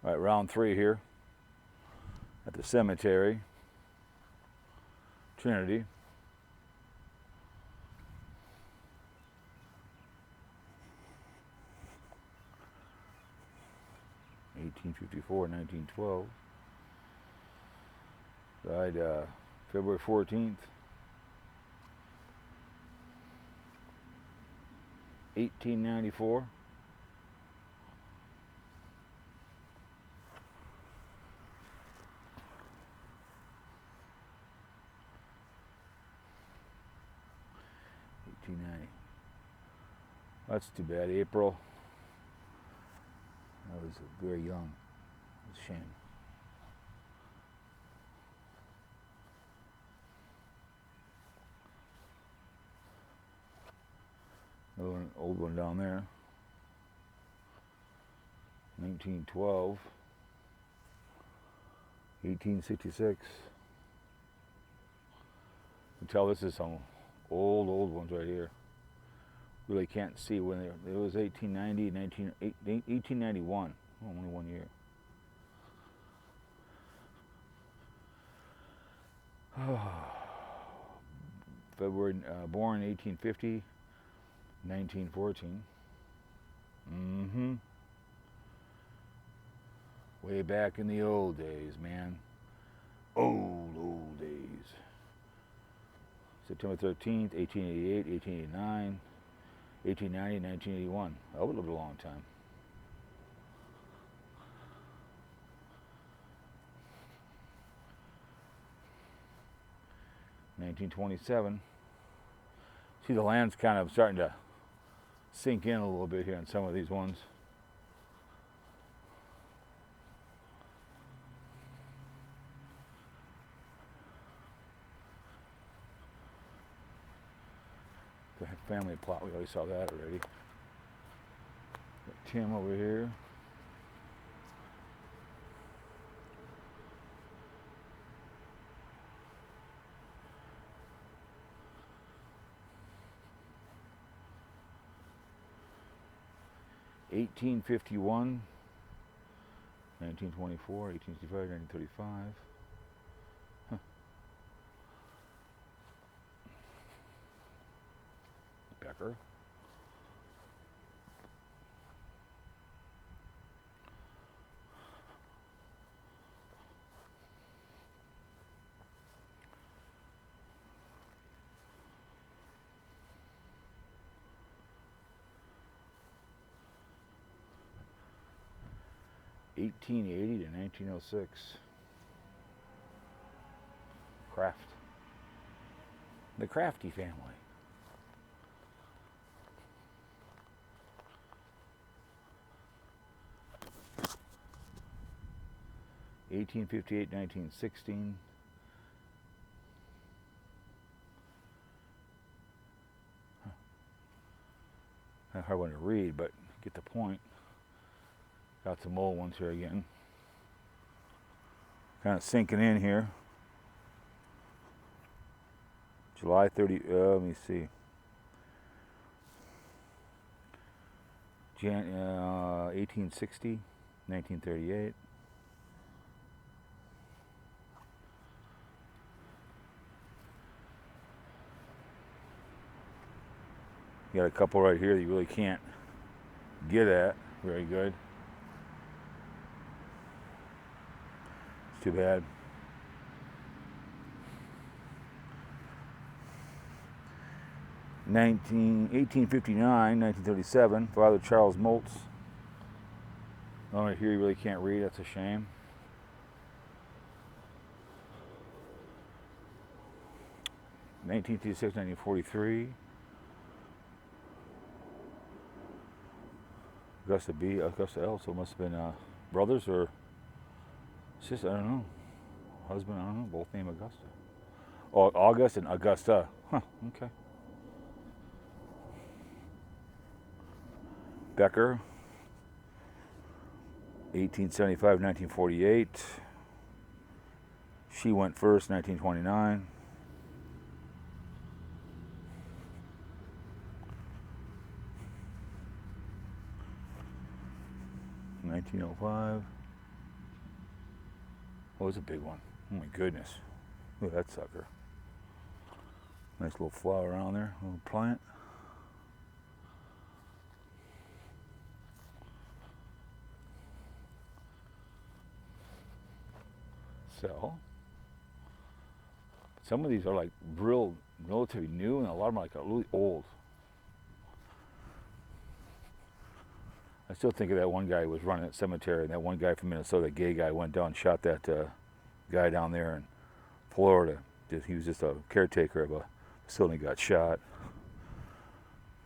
All right, round 3 here at the cemetery, Trinity. (1854, 1912). Died February 14th, 1894. That's too bad. April. I was very young. It's a shame. Another one, old one down there. 1912. 1866. You can tell this is some old ones right here. Really can't see when it was 1890, 1891. Oh, only 1 year. February, born 1850, 1914. Way back in the old days, man. Old days. September 13th, 1888, 1889, 1890, 1981. I would live a long time. (1927). See, the land's kind of starting to sink in a little bit here on some of these ones. The family plot, we already saw that already. Got Tim over here. (1851), 1924, 1865, 1935. Huh. Becker. (1880 to 1906). Kraft. The Crafty family. (1858, 1916). Not a hard one to read, but get the point. Got some old ones here again. Kind of sinking in here. July 30, let me see. 1860, 1938. You got a couple right here that you really can't get at. Very good. It's too bad. 1859, 1937, Father Charles Moltz. Oh, right here you really can't read, that's a shame. (1956, 1943). Augusta B, Augusta L, so it must have been brothers or sisters, I don't know. Husband, I don't know, both named Augusta. Oh, August and Augusta. Huh, okay. Becker, 1875, 1948. She Went First, 1929. (1905). Oh, it's a big one. Oh my goodness. Look at that sucker. Nice little flower around there, little plant. So, some of these are like real relatively new, and a lot of them are like really old. I still think of that one guy who was running that cemetery, and that one guy from Minnesota, that gay guy, went down and shot that guy down there in Florida. He was just a caretaker of a facility, got shot.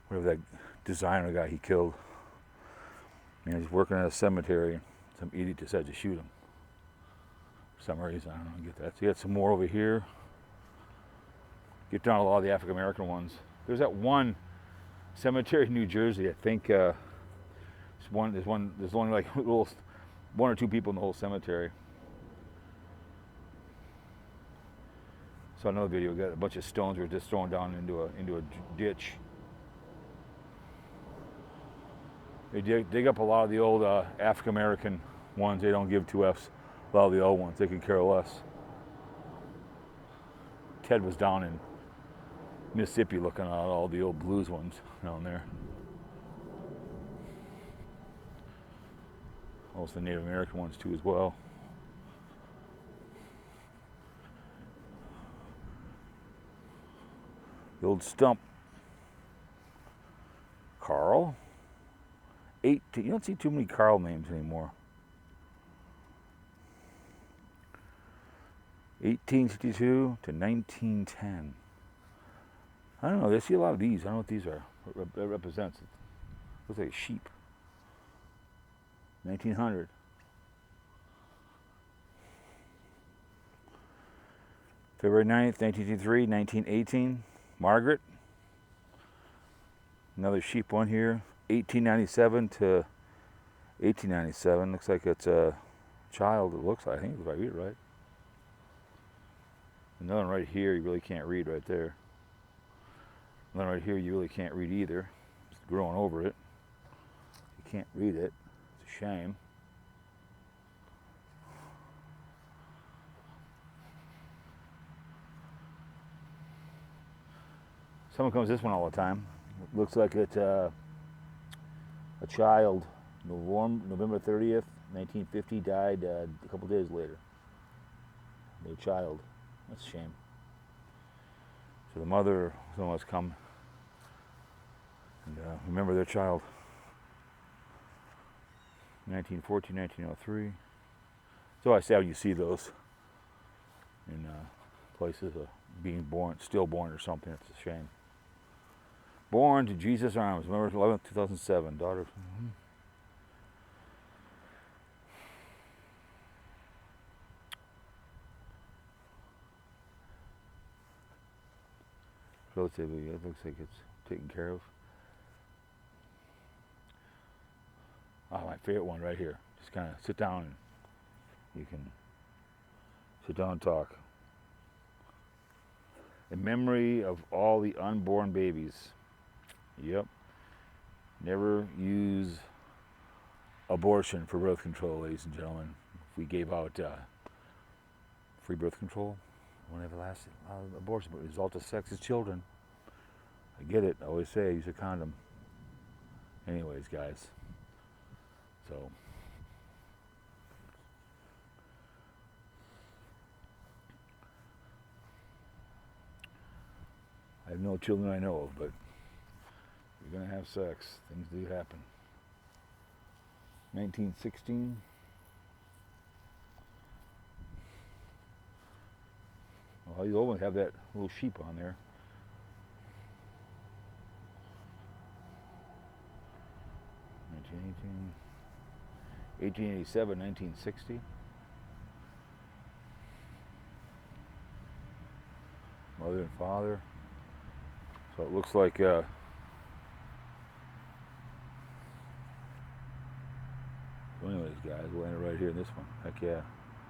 Whatever that designer guy he killed. And he's working at a cemetery. Some idiot decided to shoot him. For some reason, I don't know, get that. So you got some more over here. Get down to a lot of the African American ones. There's that one cemetery in New Jersey. I think there's only like one or two people in the whole cemetery. Saw another video. Got a bunch of stones were just thrown down into a ditch. They dig up a lot of the old African American ones. They don't give two F's. A lot of the old ones, they can care less. Ted was down in Mississippi looking at all the old blues ones down there. Also the Native American ones too as well. The old stump. Carl. 18. You don't see too many Carl names anymore. 1852 to 1910. I don't know. They see a lot of these. I don't know what these are. What that represents. It looks like a sheep. 1900. February 9th, 1953, 1918. Margaret. Another sheep one here. 1897 to 1897. Looks like it's a child. It looks like. I think if I read it right. Another one right here. You really can't read right there. Another right here. You really can't read either. It's growing over it. You can't read it. It's a shame. Someone comes this one all the time. It looks like it's a child. November 30th, 1950, died a couple days later. A child. That's a shame. So the mother must come and remember their child. 1914, 1903. So I say how you see those in places of being born, stillborn or something. It's a shame. Born to Jesus' arms, November 11th, 2007. Daughter. Relatively, it looks like it's taken care of. Oh, my favorite one right here. Just kind of sit down and you can sit down and talk. In memory of all the unborn babies. Yep. Never use abortion for birth control, ladies and gentlemen. If we gave out free birth control, won't ever last abortion, but result of sex is children. I get it. I always say use a condom. Anyways, guys. So I have no children I know of, but you're gonna have sex. Things do happen. 1916. Well, you always have that little sheep on there. 1887, 1960. Mother and father. So it looks like so anyways, guys, we'll end it right here in this one. Heck yeah.